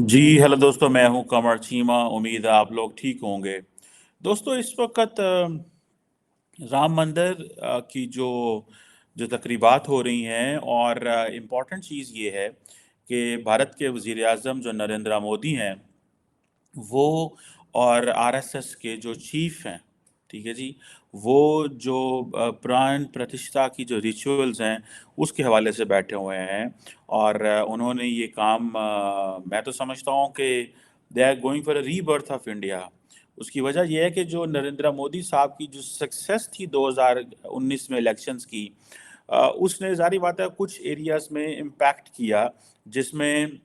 जी hello दोस्तों, मैं हूं कमर चीमा। उम्मीद है आप लोग ठीक होंगे। दोस्तों, इस वक्त राम मंदिर की जो जो तकरीबात हो रही हैं, और इम्पॉर्टेंट चीज़ ये है कि भारत के वज़ीर आज़म जो नरेंद्र मोदी हैं, वो और आरएसएस के जो चीफ हैं, ठीक है जी, वो जो प्राण प्रतिष्ठा की जो रिचुअल्स हैं उसके हवाले से बैठे हुए हैं। और उन्होंने ये काम, मैं तो समझता हूँ कि they are going for a rebirth of India. उसकी वजह यह है कि जो नरेंद्र मोदी साहब की जो सक्सेस थी 2019 में इलेक्शंस की, उसने जारी बात है कुछ एरियाज में इम्पैक्ट किया, जिसमें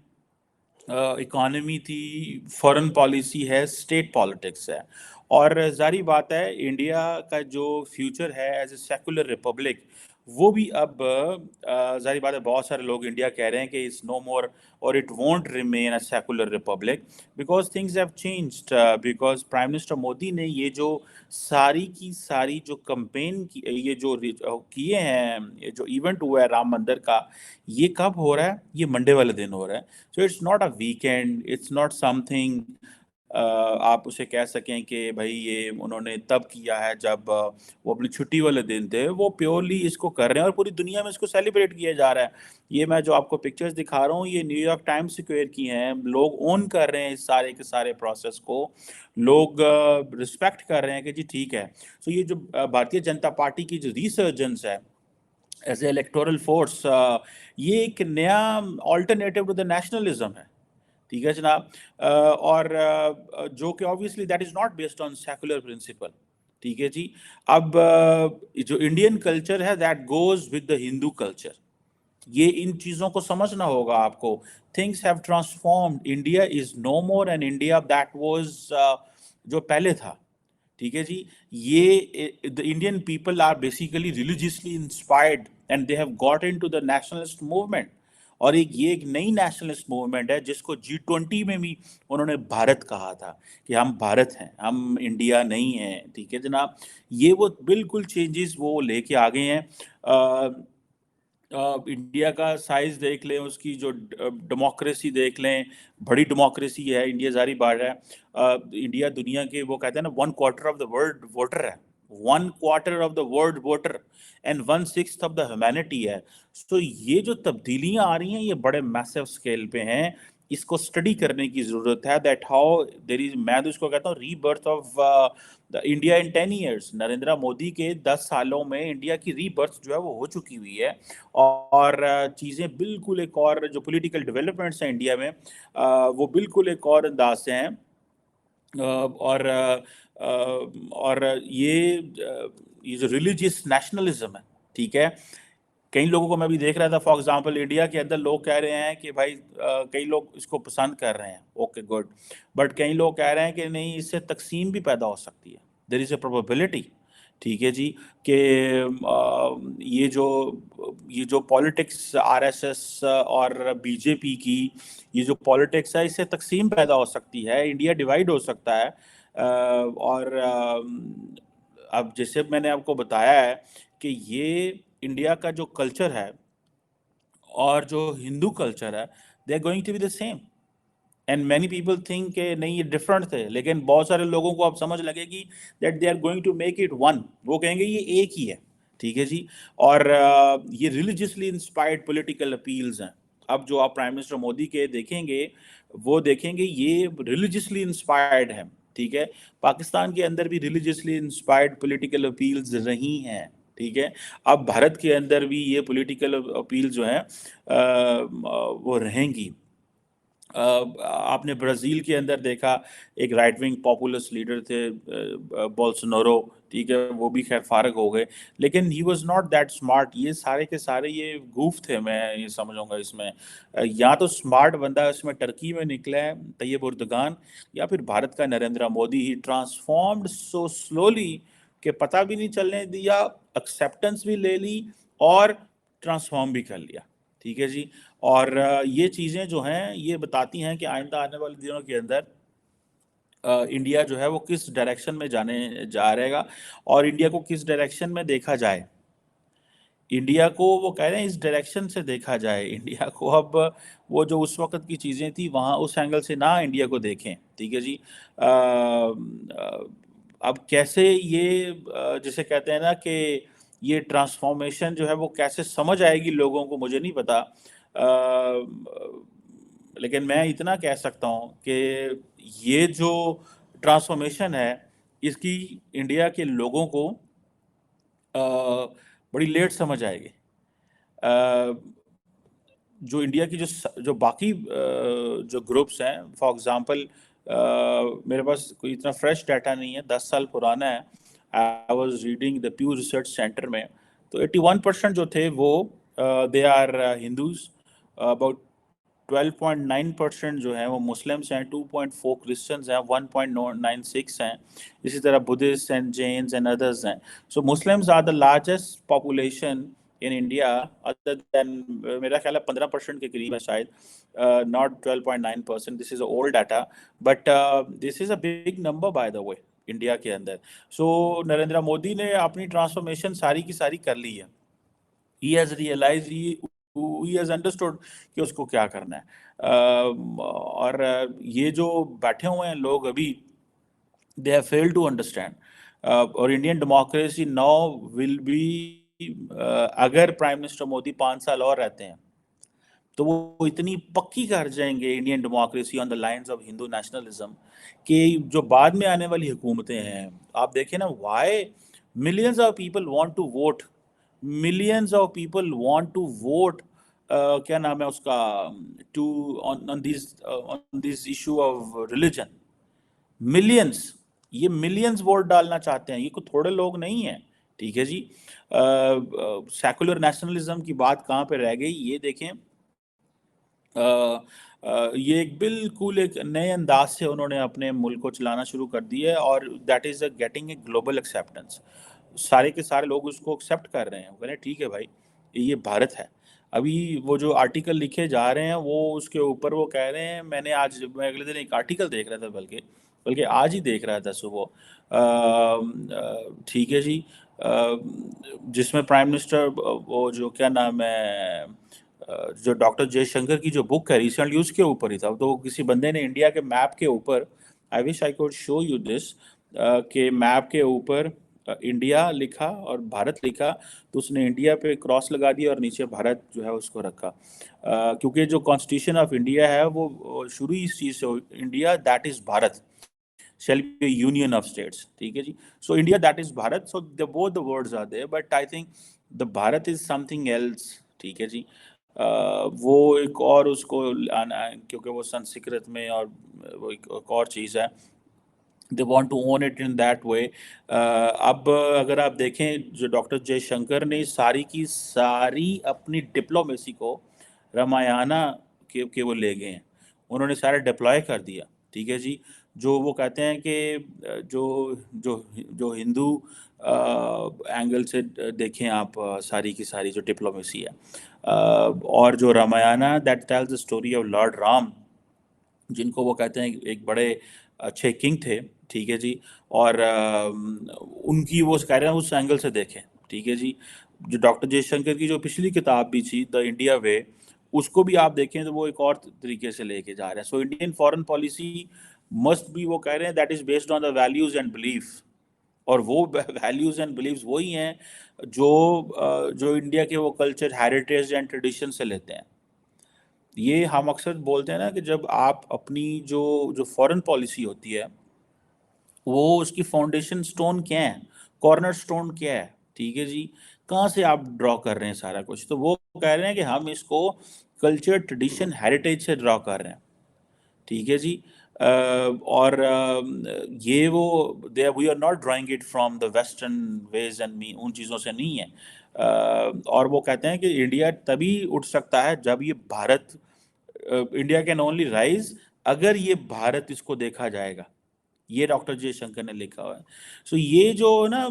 इकॉनमी थी, फॉरेन पॉलिसी है, स्टेट पॉलिटिक्स है। और जारी बात है इंडिया का जो फ्यूचर है एज ए सेकुलर रिपब्लिक, वो भी अब जारी बात है बहुत सारे लोग इंडिया कह रहे हैं कि इट्स नो मोर और it won't remain a secular Republic because things have changed. Because prime minister Modi ने ये जो सारी की सारी जो कंपेन की, ये जो किए हैं, ये जो इवेंट हुआ है राम मंदिर का, ये कब हो रहा है? ये मंडे वाले दिन हो रहा है। So it's not a weekend, it's not something आप उसे कह सकें कि भाई ये उन्होंने तब किया है जब वो अपनी छुट्टी वाले दिन थे। वो प्योरली इसको कर रहे हैं और पूरी दुनिया में इसको सेलिब्रेट किया जा रहा है। ये मैं जो आपको पिक्चर्स दिखा रहा हूँ, ये न्यूयॉर्क टाइम्स स्क्वायर की हैं। लोग ओन कर रहे हैं इस सारे के सारे प्रोसेस को। लोग रिस्पेक्ट कर रहे हैं कि जी ठीक है। सो ये जो भारतीय जनता पार्टी की जो रिसर्जेंस है एज ए इलेक्टोरल फोर्स, ये एक नया ऑल्टरनेटिव टू द नेशनलिज्म है। ठीक है जनाब। और जो कि obviously that is not based on secular principle. ठीक है जी। अब जो इंडियन कल्चर है that goes with the Hindu culture. ये इन चीज़ों को समझना होगा आपको। Things have transformed. India is no more an India that was जो पहले था। ठीक है जी। ये the Indian people are basically religiously inspired and they have got into the nationalist movement. और ये एक नई नेशनलिस्ट मूवमेंट है जिसको G20 में भी उन्होंने भारत कहा था कि हम भारत हैं, हम इंडिया नहीं हैं। ठीक है जनाब। ये वो बिल्कुल चेंजेस वो लेके आ गए हैं। इंडिया का साइज देख लें, उसकी जो डेमोक्रेसी देख लें, बड़ी डेमोक्रेसी है इंडिया, जारी बात है। इंडिया दुनिया के, वो कहते हैं ना, 1/4 ऑफ द वर्ल्ड वोटर है। 1/4 of the world voter and 1/6 of the humanity है। तो ये जो तब्दीलियां आ रही हैं ये बड़े मैसिव स्केल पे हैं। इसको स्टडी करने की जरूरत है दैट हाउ देर इज, मैं तो इसको कहता हूँ rebirth of the India in 10 years। Narendra Modi के 10 सालों में इंडिया की रीबर्थ जो है वो हो चुकी हुई है। और चीज़ें बिल्कुल एक और, जो पॉलिटिकल डेवलपमेंट्स हैं इंडिया में, वो बिल्कुल एक और अंदाज से हैं। और ये जो रिलीजियस नेशनलिज्म है, ठीक है, कई लोगों को मैं भी देख रहा था। फॉर एग्जांपल इंडिया के अंदर लोग कह रहे हैं कि भाई कई लोग इसको पसंद कर रहे हैं, ओके गुड। बट कई लोग कह रहे हैं कि नहीं, इससे तकसीम भी पैदा हो सकती है। There is a probability. ठीक है जी। कि ये जो पॉलिटिक्स आरएसएस और बीजेपी की, ये जो पॉलिटिक्स है, इससे तकसीम पैदा हो सकती है, इंडिया डिवाइड हो सकता है। और अब जैसे मैंने आपको बताया है कि ये इंडिया का जो कल्चर है और जो हिंदू कल्चर है, they are going to be the same. And many people think कि नहीं ये डिफरेंट थे, लेकिन बहुत सारे लोगों को अब समझ लगेगी that they are going to make it one. वो कहेंगे ये एक ही है। ठीक है जी। और ये रिलीजियसली इंस्पायर्ड पॉलिटिकल अपील्स हैं। अब जो आप प्राइम मिनिस्टर मोदी के देखेंगे, वो देखेंगे ये रिलीजियसली इंस्पायर्ड है। ठीक है। पाकिस्तान के अंदर भी रिलीजियसली इंस्पायर्ड पॉलिटिकल अपील्स रही हैं। ठीक है। अब भारत के अंदर भी ये पॉलिटिकल अपील जो है वो रहेंगी। आपने ब्राज़ील के अंदर देखा, एक राइट विंग पॉपुलिस्ट लीडर थे, बोल्सोनारो। ठीक है, वो भी खैर फारग हो गए, लेकिन he was not that smart. ये सारे के सारे ये गूफ थे, मैं ये समझूंगा इसमें। या तो स्मार्ट बंदा इसमें टर्की में निकला है, तैयब उर्दगान, या फिर भारत का नरेंद्र मोदी। ही ट्रांसफॉर्म्ड सो स्लोली कि पता भी नहीं चलने दिया, एक्सेप्टेंस भी ले ली और ट्रांसफॉर्म भी कर लिया। ठीक है जी। और ये चीज़ें जो हैं ये बताती हैं कि आइंदा आने वाले दिनों के अंदर इंडिया जो है वो किस डायरेक्शन में जाने जा रहेगा, और इंडिया को किस डायरेक्शन में देखा जाए। इंडिया को वो कह रहे हैं इस डायरेक्शन से देखा जाए, इंडिया को अब वो जो उस वक्त की चीज़ें थी वहाँ उस एंगल से ना इंडिया को देखें, ठीक है जी। अब कैसे ये जिसे कहते हैं ना कि ये ट्रांसफॉर्मेशन जो है वो कैसे समझ आएगी लोगों को, मुझे नहीं पता। लेकिन मैं इतना कह सकता हूँ कि ये जो ट्रांसफॉर्मेशन है इसकी इंडिया के लोगों को बड़ी लेट समझ आएगी। अ, जो इंडिया की जो बाकी जो ग्रुप्स हैं, फॉर एग्जांपल मेरे पास कोई इतना फ्रेश डाटा नहीं है, 10 साल पुराना है। I was reading the प्यू research centre में, तो 81% जो थे वो दे आर हिंदूज, अबाउट 12.9% जो है वो मुस्लिम्स हैं, 2.4 क्रिश्चियंस हैं, 1.96 हैं, इसी तरह Buddhist and Jains and others हैं। So Muslims are the largest population in India, other than मेरा ख्याल है 15% के करीब है शायद, not 12.9%। This is old data, but this is a big number by the way India के अंदर। सो नरेंद्र मोदी ने अपनी ट्रांसफॉर्मेशन सारी की सारी कर ली है। he has realized, he has understood कि उसको क्या करना है। और ये जो बैठे हुए हैं लोग अभी, they have failed to understand। और Indian democracy now will be, अगर प्राइम मिनिस्टर मोदी 5 साल और रहते हैं तो वो इतनी पक्की कर जाएंगे Indian democracy on the lines of Hindu nationalism कि जो बाद में आने वाली हुकूमतें हैं, आप देखें ना, why millions of people want to vote, millions of people want to vote, क्या नाम है उसका, to on this issue of religion, millions, ये मिलियंस वोट डालना चाहते हैं, ये कोई थोड़े लोग नहीं हैं, ठीक है जी। सेकुलर नेशनलिज्म की बात कहाँ पे रह गई, ये देखें। ये एक बिल्कुल एक नए अंदाज से उन्होंने अपने मुल्क को चलाना शुरू कर दिया है, और that is getting a global acceptance. सारे के सारे लोग उसको एक्सेप्ट कर रहे हैं, वो कह रहे हैं ठीक है भाई, ये भारत है। अभी वो जो आर्टिकल लिखे जा रहे हैं वो उसके ऊपर वो कह रहे हैं, मैं अगले दिन एक आर्टिकल देख रहा था, बल्कि बल्कि आज ही देख रहा था सुबह, ठीक है जी, जिसमें प्राइम मिनिस्टर वो जो क्या नाम है, जो डॉक्टर जयशंकर की जो बुक है रिसेंटली उसके ऊपर ही था, तो किसी बंदे ने इंडिया के मैप के ऊपर, I wish I could show you this, के मैप के ऊपर इंडिया लिखा और भारत लिखा, तो उसने इंडिया पे क्रॉस लगा दिया और नीचे भारत जो है उसको रखा। क्योंकि जो कॉन्स्टिट्यूशन ऑफ इंडिया है वो शुरू ही इस चीज़ से India that is Bharat shall be a union of states, ठीक है जी। So India that is Bharat, so the both the words are there, but I think the Bharat is something else, ठीक है जी। वो एक और उसको आना, क्योंकि वो संस्कृत में और वो एक और चीज़ है, they want to own it in that way. अब अगर आप देखें, जो डॉक्टर जयशंकर ने सारी की सारी अपनी डिप्लोमेसी को रामायणा के वो ले गए हैं, उन्होंने सारा डिप्लॉय कर दिया, ठीक है जी। जो वो कहते हैं कि जो जो जो हिंदू एंगल से देखें आप, सारी की सारी जो डिप्लोमेसी है, और जो Ramayana that tells the story of Lord Ram, जिनको वो कहते हैं एक बड़े अच्छे किंग थे, ठीक है जी। और उनकी वो कह रहे हैं उस एंगल से देखें, ठीक है जी। जो डॉक्टर जयशंकर की जो पिछली किताब भी थी द इंडिया वे, उसको भी आप देखें तो वो एक और तरीके से लेके जा रहे हैं। So Indian foreign policy must be, वो कह रहे हैं that is based on the values and belief, और वो वैल्यूज एंड बिलीव्स वही हैं जो इंडिया के वो कल्चर, हेरिटेज एंड ट्रेडिशन से लेते हैं। ये हम अक्सर बोलते हैं ना कि जब आप अपनी जो जो फॉरेन पॉलिसी होती है, वो उसकी फाउंडेशन स्टोन क्या है, कॉर्नर स्टोन क्या है, ठीक है जी, कहाँ से आप ड्रॉ कर रहे हैं सारा कुछ, तो वो कह रहे हैं कि हम इसको कल्चर, ट्रेडिशन, हेरिटेज से ड्रॉ कर रहे हैं, ठीक है जी। और ये वो they we are not drawing it from the western ways and means, उन चीज़ों से नहीं है। और वो कहते हैं कि इंडिया तभी उठ सकता है जब ये Bharat, India can only rise अगर ये भारत इसको देखा जाएगा, ये डॉक्टर जयशंकर ने लिखा हुआ है। सो ये जो ना,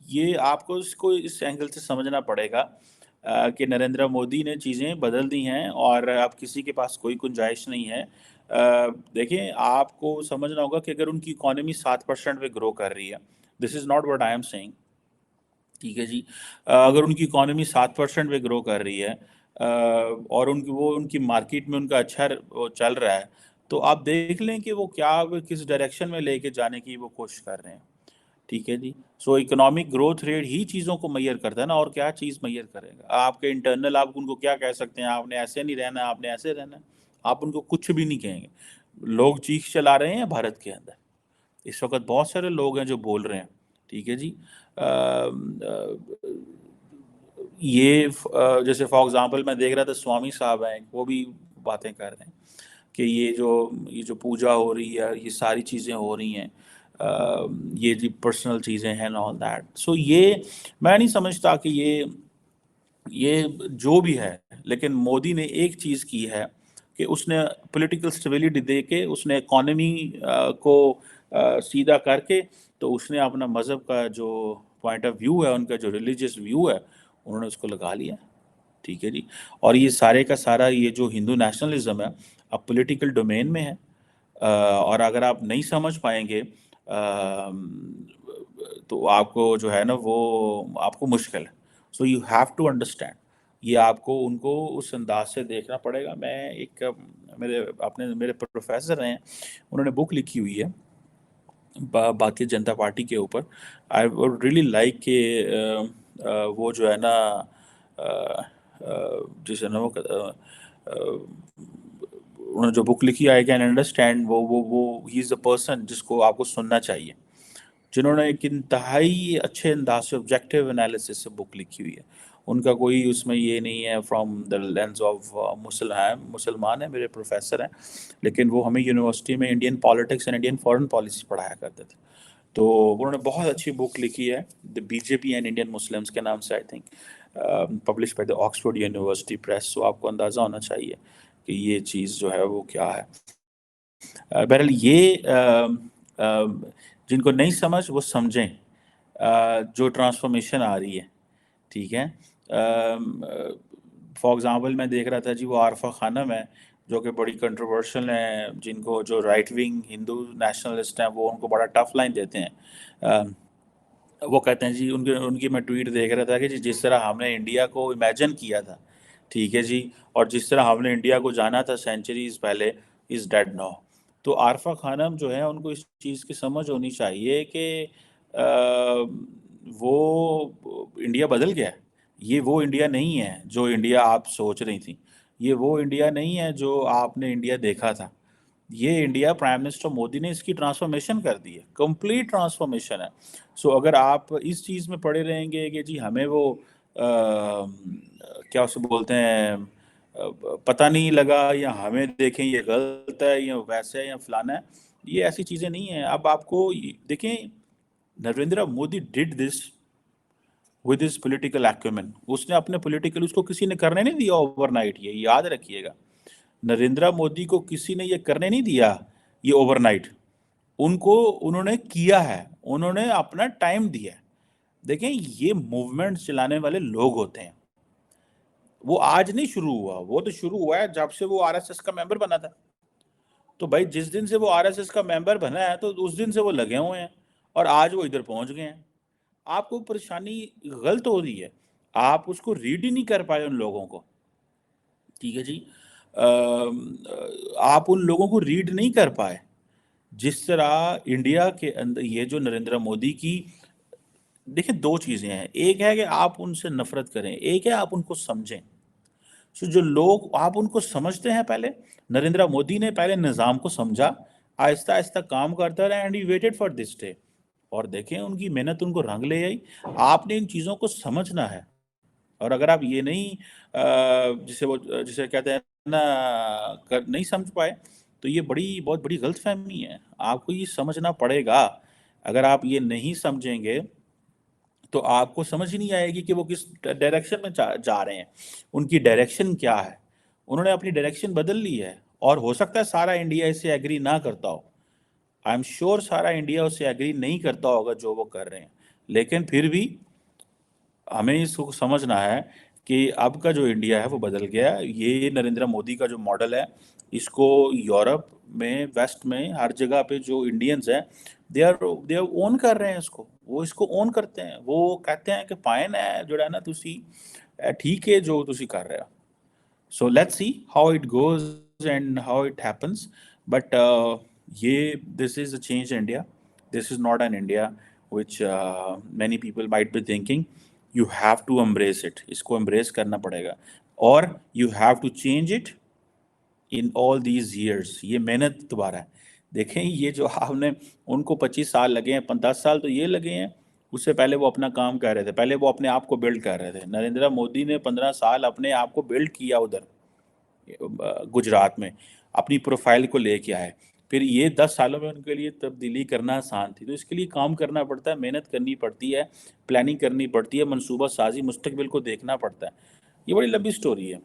ये आपको इसको इस एंगल से समझना पड़ेगा कि नरेंद्र मोदी ने चीज़ें बदल दी हैं और अब किसी के पास कोई गुंजाइश नहीं है। देखिए, आपको समझना होगा कि अगर उनकी इकोनॉमी 7% पे ग्रो कर रही है, this is not what I am saying, ठीक है जी। अगर उनकी इकोनॉमी 7% पे ग्रो कर रही है, और उनकी मार्केट में उनका अच्छा वो चल रहा है, तो आप देख लें कि वो किस डायरेक्शन में लेके जाने की वो कोशिश कर रहे हैं। ठीक है जी। सो इकोनॉमिक ग्रोथ रेट ही चीज़ों को मैयर करता है ना, और क्या चीज़ मैयर करेगा? आपके इंटरनल आप उनको क्या कह सकते हैं, आपने ऐसे नहीं रहना, आपने ऐसे रहना है। आप उनको कुछ भी नहीं कहेंगे। लोग चीख चला रहे हैं भारत के अंदर। इस वक़्त बहुत सारे लोग हैं जो बोल रहे हैं, ठीक है जी। जैसे फॉर एग्ज़ाम्पल मैं देख रहा था, स्वामी साहब हैं, वो भी बातें कर रहे हैं कि ये जो पूजा हो रही है, ये सारी चीज़ें हो रही हैं, ये जी पर्सनल चीज़ें हैं एंड ऑल दैट। सो ये मैं नहीं समझता कि ये जो भी है, लेकिन मोदी ने एक चीज़ की है कि उसने पॉलिटिकल स्टेबिलिटी दे के उसने इकोनॉमी को सीधा करके, तो उसने अपना मज़हब का जो पॉइंट ऑफ व्यू है, उनका जो रिलीजियस व्यू है, उन्होंने उसको लगा लिया। ठीक है जी। और ये सारे का सारा ये जो हिंदू नेशनलिज्म है, अब पॉलिटिकल डोमेन में है। और अगर आप नहीं समझ पाएंगे, तो आपको जो है ना वो आपको मुश्किल है। So you have to understand, ये आपको उनको उस अंदाज से देखना पड़ेगा। मैं एक मेरे प्रोफेसर हैं, उन्होंने बुक लिखी हुई है भारतीय जनता पार्टी के ऊपर। आई वुड रियली लाइक कि वो जो है ना, जिसे ना उन्होंने जो बुक लिखी, आई कैन अंडरस्टैंड, वो ही इज़ द पर्सन जिसको आपको सुनना चाहिए, जिन्होंने एक इंतहाई अच्छे अंदाज से ऑब्जेक्टिव एनालिसिस से बुक लिखी हुई है। उनका कोई उसमें ये नहीं है फ्रॉम द लेंस ऑफ मुसलमान है, मेरे प्रोफेसर हैं, लेकिन वो हमें यूनिवर्सिटी में Indian politics and Indian foreign policy पढ़ाया करते थे। तो उन्होंने बहुत अच्छी बुक लिखी है, the BJP and Indian Muslims के नाम से, I think publish by the Oxford University Press. So आपको अंदाज़ा होना चाहिए कि ये चीज़ जो है वो क्या है। बहरहाल ये जिनको नहीं समझ वो समझें, जो ट्रांसफॉर्मेशन आ रही है, ठीक है। फॉर एग्ज़ाम्पल मैं देख रहा था जी, वो आरफा खानम है, जो कि बड़ी कंट्रोवर्शियल हैं, जिनको जो राइट विंग हिंदू नेशनलिस्ट हैं वो उनको बड़ा टफ लाइन देते हैं। वो कहते हैं जी, उनके उनकी मैं ट्वीट देख रहा था कि जी जिस तरह हमने इंडिया को इमेजिन किया था, ठीक है जी, और जिस तरह हमने इंडिया को जाना था सेंचुरीज पहले, इज़ डेड नाउ। तो आरफा खानम जो है, उनको इस चीज़ की समझ होनी चाहिए कि वो इंडिया बदल गया है। ये वो इंडिया नहीं है जो इंडिया आप सोच रही थी। ये वो इंडिया नहीं है जो आपने इंडिया देखा था। ये इंडिया प्राइम मिनिस्टर मोदी ने इसकी ट्रांसफॉर्मेशन कर दी है, कंप्लीट ट्रांसफॉर्मेशन है। सो अगर आप इस चीज़ में पड़े रहेंगे कि जी हमें वो क्या उसे बोलते हैं, पता नहीं लगा, या हमें देखें ये गलत है या वैसे है या फलाना है, ये ऐसी चीज़ें नहीं हैं। अब आपको देखें, Narendra Modi did this with his political acumen. उसने अपने पॉलिटिकल, उसको किसी ने करने नहीं दिया ओवरनाइट, ये याद रखिएगा। नरेंद्र मोदी को किसी ने ये करने नहीं दिया, ये ओवरनाइट। उनको उन्होंने किया है, उन्होंने अपना टाइम दिया है। देखें, ये मूवमेंट चलाने वाले लोग होते हैं। वो आज नहीं शुरू हुआ, वो तो शुरू हुआ है जब से वो आरएसएस का मेंबर बना था। तो भाई जिस दिन से वो आरएसएस का मेंबर बना है, तो उस दिन से वो लगे हुए हैं, और आज वो इधर पहुंच गए हैं। आपको परेशानी गलत हो रही है, आप उसको रीड ही नहीं कर पाए उन लोगों को। ठीक है जी। आप उन लोगों को रीड नहीं कर पाए। जिस तरह इंडिया के अंदर ये जो नरेंद्र मोदी की, देखिए दो चीज़ें हैं, एक है कि आप उनसे नफरत करें, एक है आप उनको समझें। सो जो लोग आप उनको समझते हैं, पहले नरेंद्र मोदी ने पहले निज़ाम को समझा, आहिस्ता आहिस्ता काम करता रहा, and he waited for this day. और देखें उनकी मेहनत उनको रंग ले आई। आपने इन चीज़ों को समझना है। और अगर आप ये नहीं जिसे कहते हैं ना, नहीं समझ पाए, तो ये बहुत बड़ी गलतफहमी है। आपको ये समझना पड़ेगा। अगर आप ये नहीं समझेंगे, तो आपको समझ ही नहीं आएगी कि वो किस डायरेक्शन में जा रहे हैं, उनकी डायरेक्शन क्या है। उन्होंने अपनी डायरेक्शन बदल ली है, और हो सकता है सारा इंडिया इससे एग्री ना करता हो। आई एम श्योर सारा इंडिया उससे एग्री नहीं करता होगा जो वो कर रहे हैं, लेकिन फिर भी हमें इसको समझना है कि अब का जो इंडिया है वो बदल गया है। ये नरेंद्र मोदी का जो मॉडल है, इसको यूरोप में, वेस्ट में, हर जगह पे जो इंडियंस हैं دے آر اون کر رہے ہیں اس کو, وہ اس کو اون کرتے ہیں, وہ کہتے ہیں کہ فائن ہے جو ہے نا تسی ٹھیک ہے جو تسی کر رہے ہو. So let's see how it goes and how it happens. But this is a change India. This is not an India which many people might be thinking. You have to embrace it. इसको embrace करना पड़ेगा. Or you have to change it in all these years. یہ محنت دوبارہ ہے. دیکھیں یہ جو آپ نے ان کو 25 سال لگے ہیں, 10 سال تو یہ لگے ہیں, اس سے پہلے وہ اپنا کام کر رہے تھے, پہلے وہ اپنے آپ کو بلڈ کر رہے تھے. نریندر مودی نے 15 سال اپنے آپ کو بلڈ کیا ادھر گجرات میں, اپنی پروفائل کو لے کے آئے. پھر یہ 10 سالوں میں ان کے لیے تبدیلی کرنا آسان تھی. تو اس کے لیے کام کرنا پڑتا ہے, محنت کرنی پڑتی ہے, پلاننگ کرنی پڑتی ہے, منصوبہ سازی, مستقبل کو دیکھنا پڑتا ہے. یہ بڑی لمبی سٹوری ہے,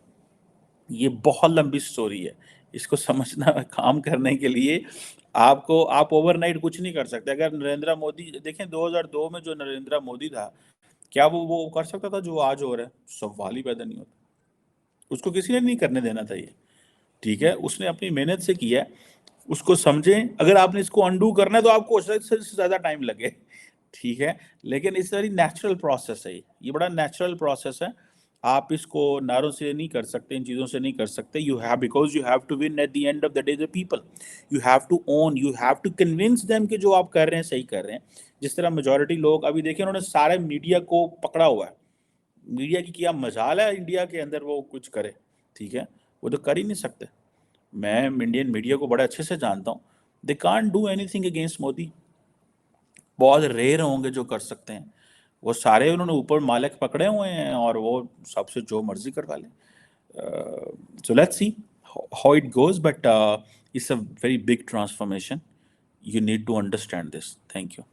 یہ بہت لمبی سٹوری ہے. اس کو سمجھنا, کام کرنے کے لیے آپ اوور نائٹ کچھ نہیں کر سکتے. اگر نریندر مودی دیکھیں 2002 میں جو نریندر مودی تھا, کیا وہ کر سکتا تھا جو آج ہو رہا ہے؟ سوال ہی پیدا نہیں ہوتا. اس کو کسی نے نہیں کرنے دینا تھا یہ, ٹھیک ہے. اس نے اپنی محنت سے کیا ہے, اس کو سمجھیں. اگر آپ نے اس کو انڈو کرنا ہے تو آپ کو اس سے زیادہ ٹائم لگے, ٹھیک ہے, لیکن اس ویری نیچرل پروسیس ہے. یہ بڑا نیچرل پروسیس ہے. آپ اس کو نعروں سے نہیں کر سکتے, ان چیزوں سے نہیں کر سکتے. Because you have to win at the end of the day the people. You have to own, you have to convince them کہ جو آپ کر رہے ہیں صحیح کر رہے ہیں. جس طرح میجورٹی لوگ ابھی دیکھیں, انہوں نے سارے میڈیا کو پکڑا ہوا ہے. میڈیا کی کیا مجال ہے انڈیا کے اندر وہ کچھ کرے, ٹھیک ہے, وہ تو کر ہی نہیں سکتے. میں انڈین میڈیا کو بڑے اچھے سے جانتا ہوں. They can't do any thing against Modi. بہت ریئر ہوں گے جو کر سکتے ہیں. وہ سارے انہوں نے اوپر مالک پکڑے ہوئے ہیں اور وہ سب سے جو مرضی کروا لیں. So let's see how it goes, but it's a very big transformation. You need to understand this. Thank you.